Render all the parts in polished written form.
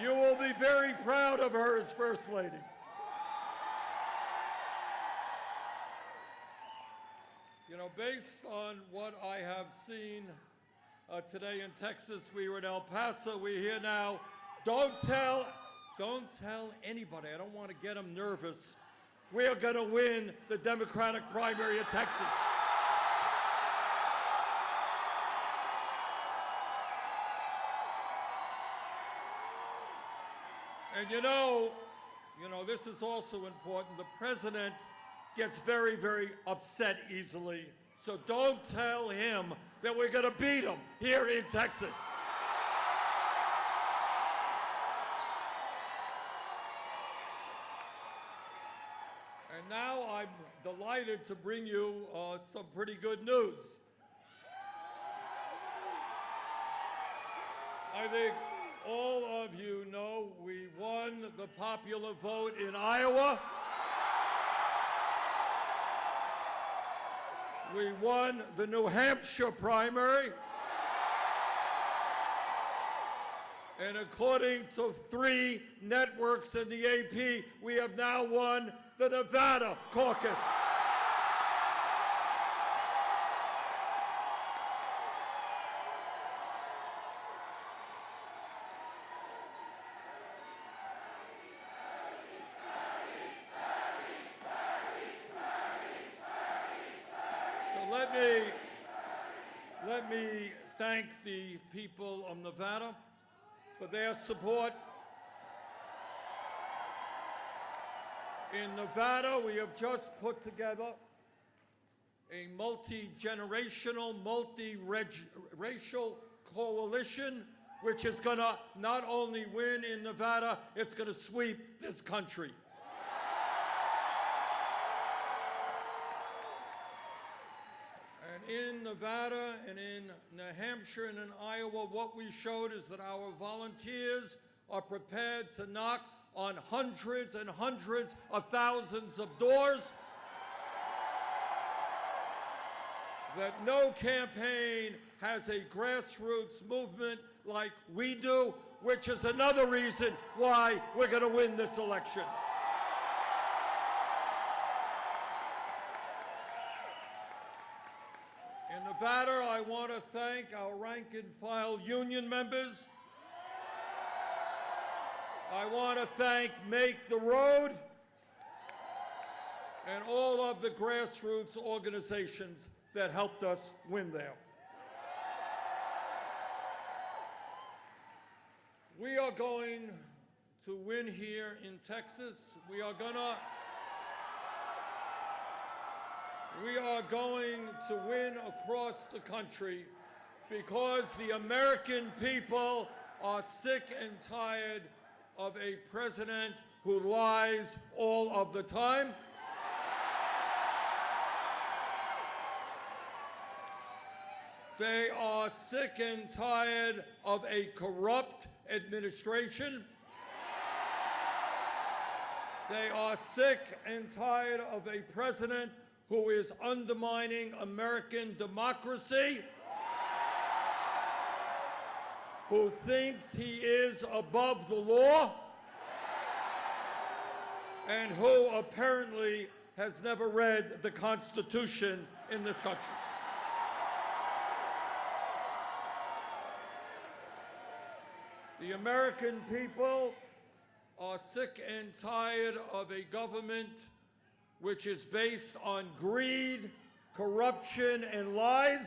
You will be very proud of her as First Lady. You know, based on what I have seen today in Texas, we were in El Paso, we're here now. Don't tell anybody, I don't want to get them nervous. We're going to win the Democratic primary in Texas. And you know, this is also important. The president gets very, very upset easily. So don't tell him that we're going to beat him here in Texas. And now I'm delighted to bring you some pretty good news. I think all of you know we won the popular vote in Iowa. We won the New Hampshire primary. And according to 3 networks in the AP, we have now won the Nevada caucus. Let me thank the people of Nevada for their support. In Nevada, we have just put together a multi-generational, multi-racial coalition, which is going to not only win in Nevada, it's going to sweep this country. In Nevada and in New Hampshire and in Iowa, what we showed is that our volunteers are prepared to knock on hundreds and hundreds of thousands of doors, that no campaign has a grassroots movement like we do, which is another reason why we're going to win this election. In Nevada, I want to thank our rank-and-file union members. I want to thank Make the Road and all of the grassroots organizations that helped us win there. We are going to win here in Texas. We are going to win across the country because the American people are sick and tired of a president who lies all of the time. They are sick and tired of a corrupt administration. They are sick and tired of a president who is undermining American democracy, who thinks he is above the law, and who apparently has never read the Constitution in this country. The American people are sick and tired of a government which is based on greed, corruption, and lies.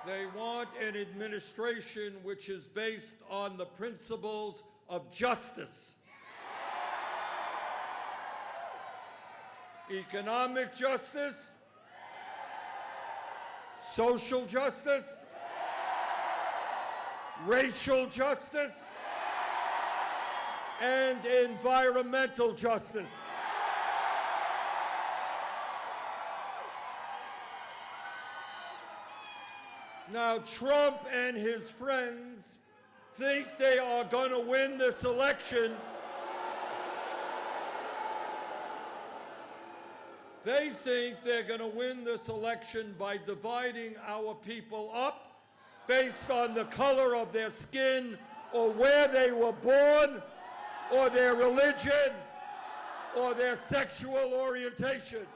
They want an administration which is based on the principles of justice. Economic justice, social justice, racial justice, and environmental justice. Now, Trump and his friends think they are going to win this election They think they're going to win this election by dividing our people up based on the color of their skin or where they were born or their religion or their sexual orientation.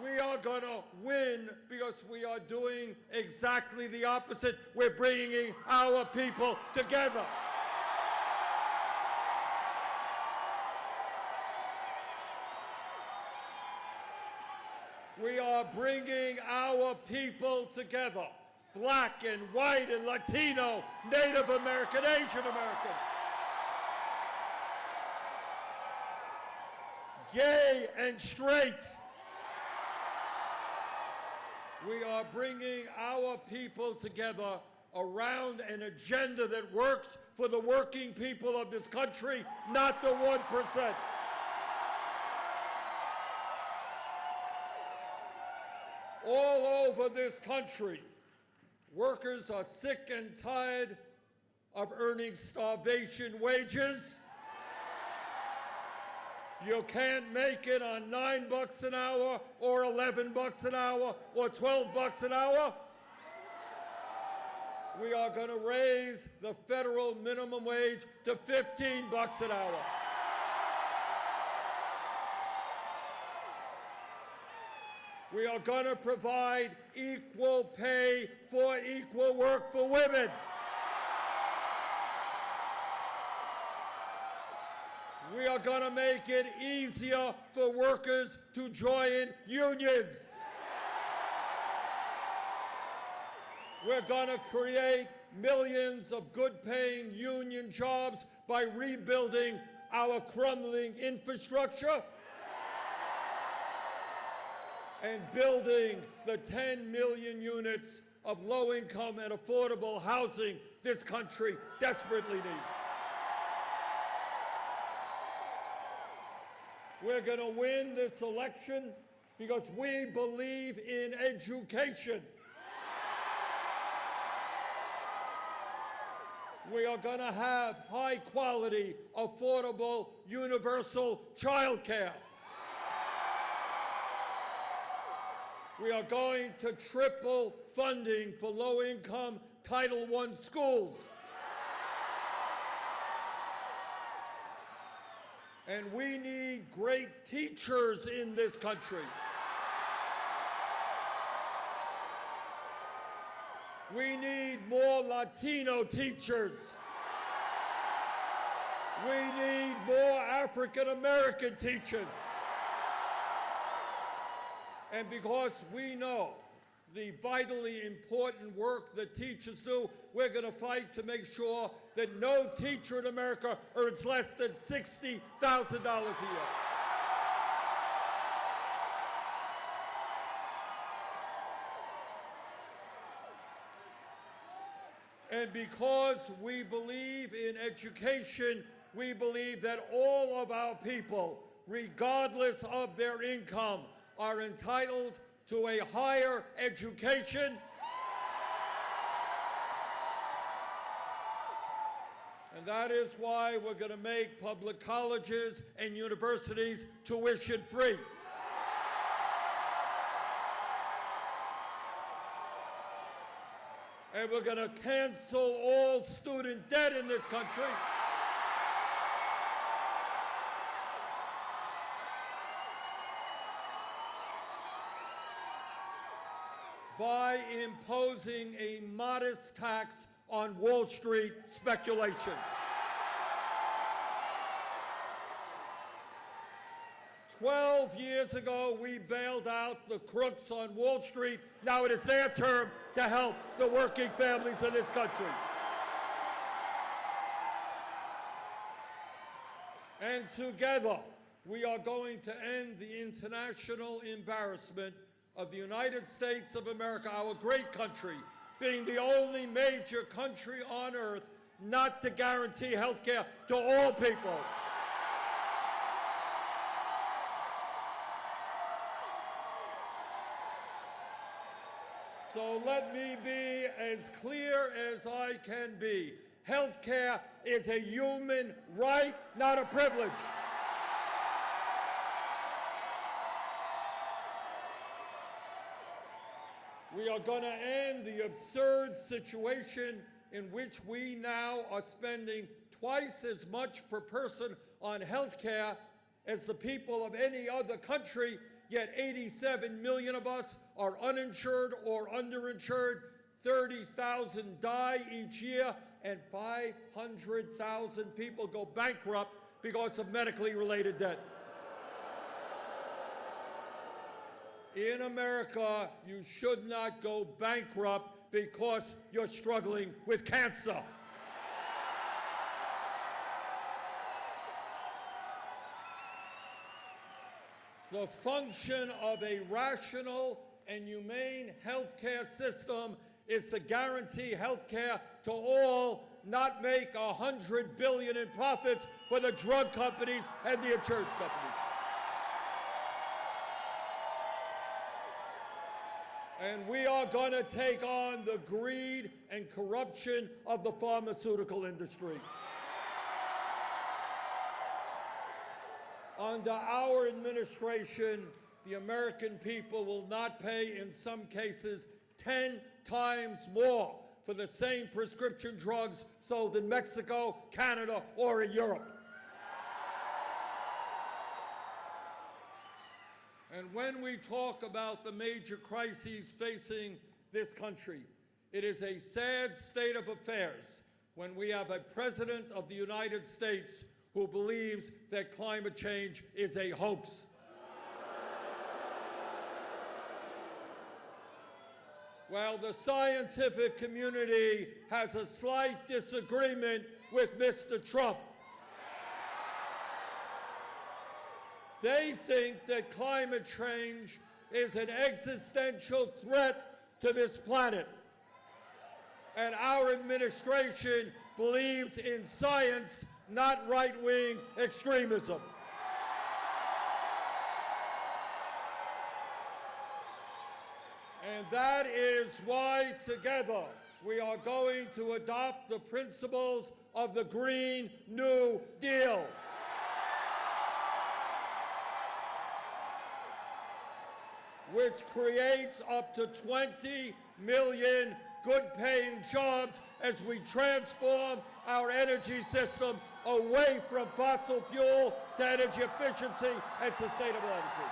We are going to win because we are doing exactly the opposite. We're bringing our people together. We are bringing our people together. Black and white and Latino, Native American, Asian American. Gay and straight. We are bringing our people together around an agenda that works for the working people of this country, not the 1%. All over this country, workers are sick and tired of earning starvation wages. You can't make it on $9 an hour or $11 an hour or $12 an hour. We are going to raise the federal minimum wage to $15 an hour. We are going to provide equal pay for equal work for women. We are going to make it easier for workers to join unions. We're going to create millions of good-paying union jobs by rebuilding our crumbling infrastructure and building the 10 million units of low-income and affordable housing this country desperately needs. We're going to win this election because we believe in education. We are going to have high-quality, affordable, universal child care. We are going to triple funding for low-income Title I schools. And we need great teachers in this country. We need more Latino teachers. We need more African American teachers. And because we know the vitally important work that teachers do, we're going to fight to make sure that no teacher in America earns less than $60,000 a year. And because we believe in education, we believe that all of our people, regardless of their income, are entitled to a higher education. And that is why we're going to make public colleges and universities tuition free. And we're going to cancel all student debt in this country. By imposing a modest tax on Wall Street speculation. 12 years ago, we bailed out the crooks on Wall Street. Now it is their turn to help the working families in this country. And together, we are going to end the international embarrassment of the United States of America, our great country, being the only major country on earth not to guarantee health care to all people. So let me be as clear as I can be. Health care is a human right, not a privilege. We are going to end the absurd situation in which we now are spending twice as much per person on health care as the people of any other country, yet 87 million of us are uninsured or underinsured, 30,000 die each year, and 500,000 people go bankrupt because of medically related debt. In America, you should not go bankrupt because you're struggling with cancer. The function of a rational and humane healthcare system is to guarantee healthcare to all, not make $100 billion in profits for the drug companies and the insurance companies. And we are going to take on the greed and corruption of the pharmaceutical industry. Under our administration, the American people will not pay, in some cases, 10 times more for the same prescription drugs sold in Mexico, Canada, or in Europe. And when we talk about the major crises facing this country, it is a sad state of affairs when we have a President of the United States who believes that climate change is a hoax. Well, the scientific community has a slight disagreement with Mr. Trump. They think that climate change is an existential threat to this planet. And our administration believes in science, not right-wing extremism. And that is why together we are going to adopt the principles of the Green New Deal. Which creates up to 20 million good-paying jobs as we transform our energy system away from fossil fuel to energy efficiency and sustainable energy.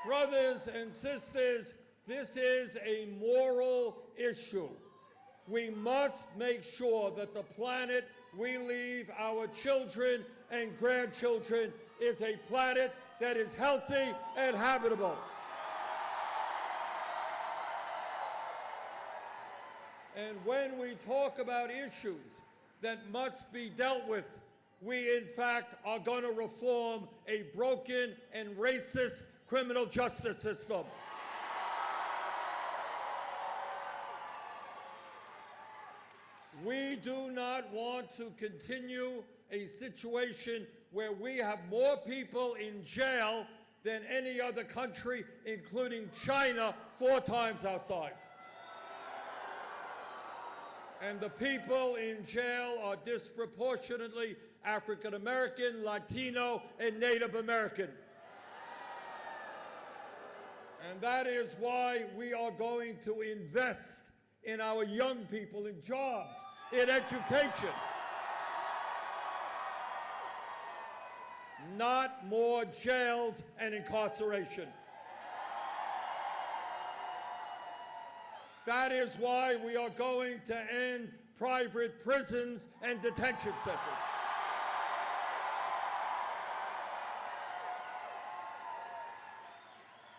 Brothers and sisters, this is a moral issue. We must make sure that the planet we leave our children and grandchildren is a planet that is healthy and habitable. And when we talk about issues that must be dealt with, we in fact are going to reform a broken and racist criminal justice system. We do not want to continue a situation where we have more people in jail than any other country, including China, 4 times our size. And the people in jail are disproportionately African American, Latino, and Native American. And that is why we are going to invest in our young people, in jobs, in education. Not more jails and incarceration. That is why we are going to end private prisons and detention centers.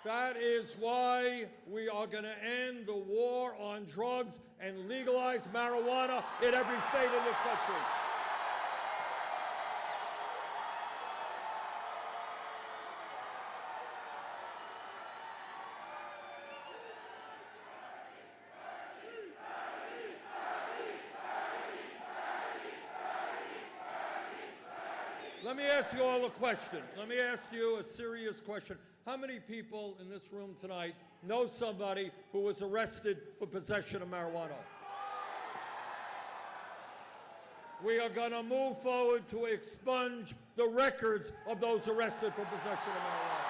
That is why we are going to end the war on drugs and legalize marijuana in every state in this country. Let me ask you all a question. Let me ask you a serious question. How many people in this room tonight know somebody who was arrested for possession of marijuana? We are going to move forward to expunge the records of those arrested for possession of marijuana.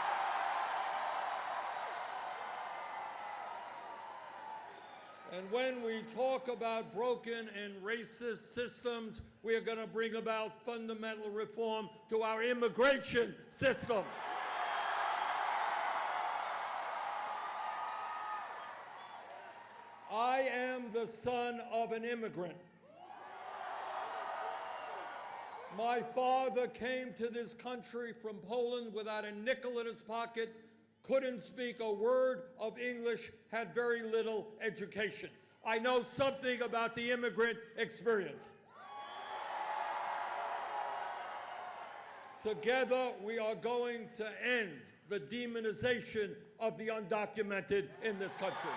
And when we talk about broken and racist systems, we are going to bring about fundamental reform to our immigration system. I am the son of an immigrant. My father came to this country from Poland without a nickel in his pocket, couldn't speak a word of English, had very little education. I know something about the immigrant experience. Together, we are going to end the demonization of the undocumented in this country.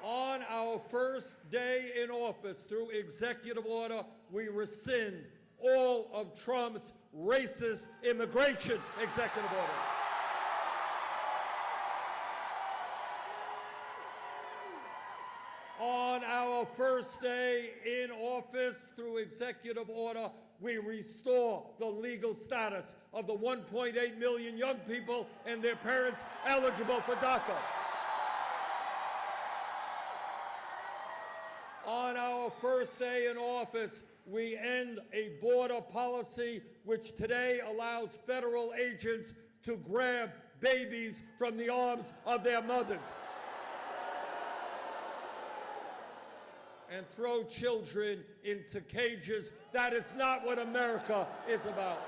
On our first day in office, through executive order, we rescind all of Trump's racist immigration executive orders. On our first day in office, through executive order, we restore the legal status of the 1.8 million young people and their parents eligible for DACA. On our first day in office, we end a border policy which today allows federal agents to grab babies from the arms of their mothers and throw children into cages. That is not what America is about.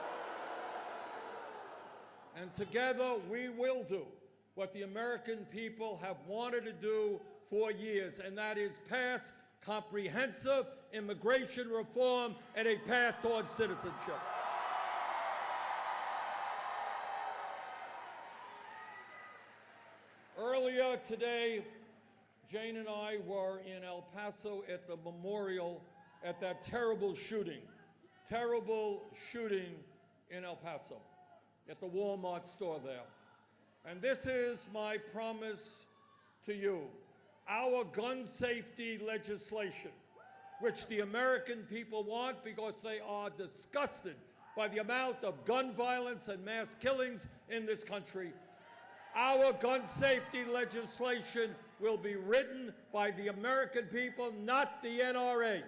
And together we will do what the American people have wanted to do for years, and that is pass comprehensive immigration reform and a path towards citizenship. Earlier today, Jane and I were in El Paso at the memorial at that terrible shooting in El Paso, at the Walmart store there. And this is my promise to you. Our gun safety legislation, which the American people want because they are disgusted by the amount of gun violence and mass killings in this country. Our gun safety legislation will be written by the American people, not the NRA.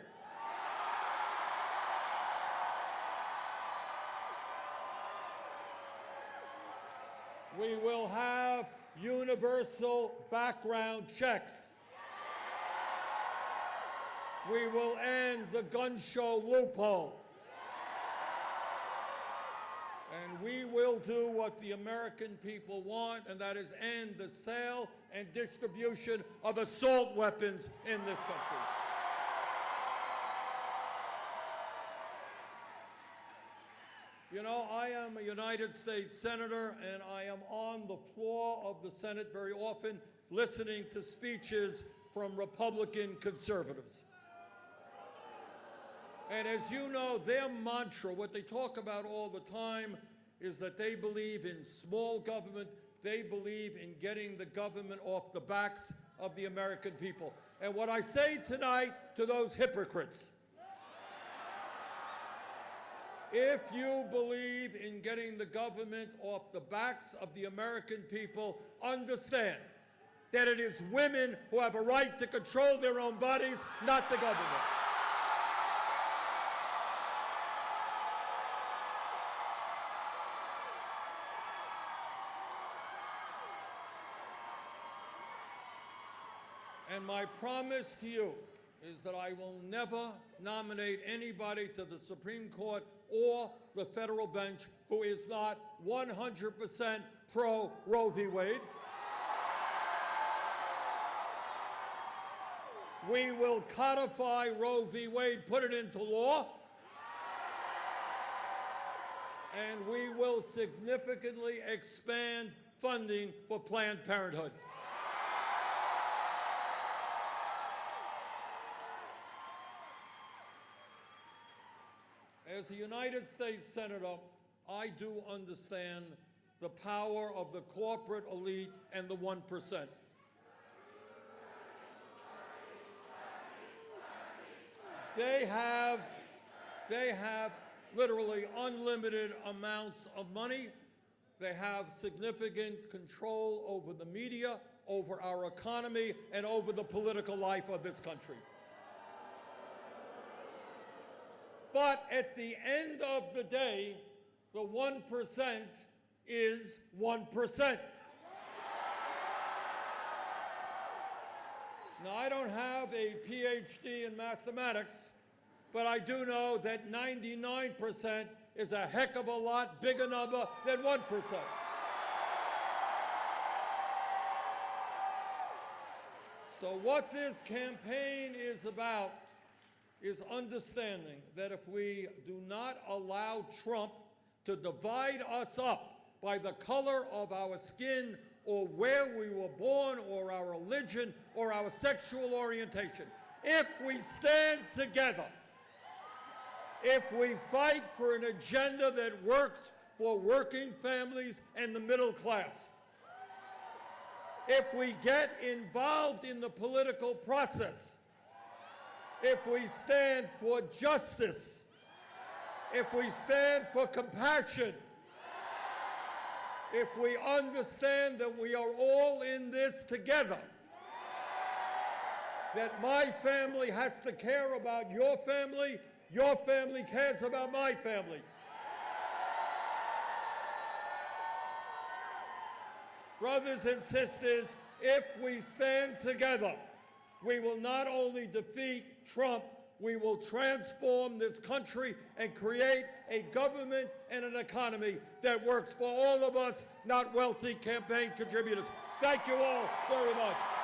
We will have universal background checks. We will end the gun show loophole. And we will do what the American people want, and that is end the sale and distribution of assault weapons in this country. You know, I am a United States Senator, and I am on the floor of the Senate very often listening to speeches from Republican conservatives. And as you know, their mantra, what they talk about all the time, is that they believe in small government. They believe in getting the government off the backs of the American people. And what I say tonight to those hypocrites, if you believe in getting the government off the backs of the American people, understand that it is women who have a right to control their own bodies, not the government. And my promise to you is that I will never nominate anybody to the Supreme Court or the federal bench who is not 100% pro Roe v. Wade. We will codify Roe v. Wade, put it into law, and we will significantly expand funding for Planned Parenthood. As a United States Senator, I do understand the power of the corporate elite and the 1%. They have literally unlimited amounts of money. They have significant control over the media, over our economy, and over the political life of this country. But at the end of the day, the 1% is 1%. Now, I don't have a PhD in mathematics, but I do know that 99% is a heck of a lot bigger number than 1%. So what this campaign is about is understanding that if we do not allow Trump to divide us up by the color of our skin or where we were born or our religion or our sexual orientation, if we stand together, if we fight for an agenda that works for working families and the middle class, if we get involved in the political process, if we stand for justice, if we stand for compassion, if we understand that we are all in this together, that my family has to care about your family cares about my family. Brothers and sisters, if we stand together, we will not only defeat Trump, we will transform this country and create a government and an economy that works for all of us, not wealthy campaign contributors. Thank you all very much.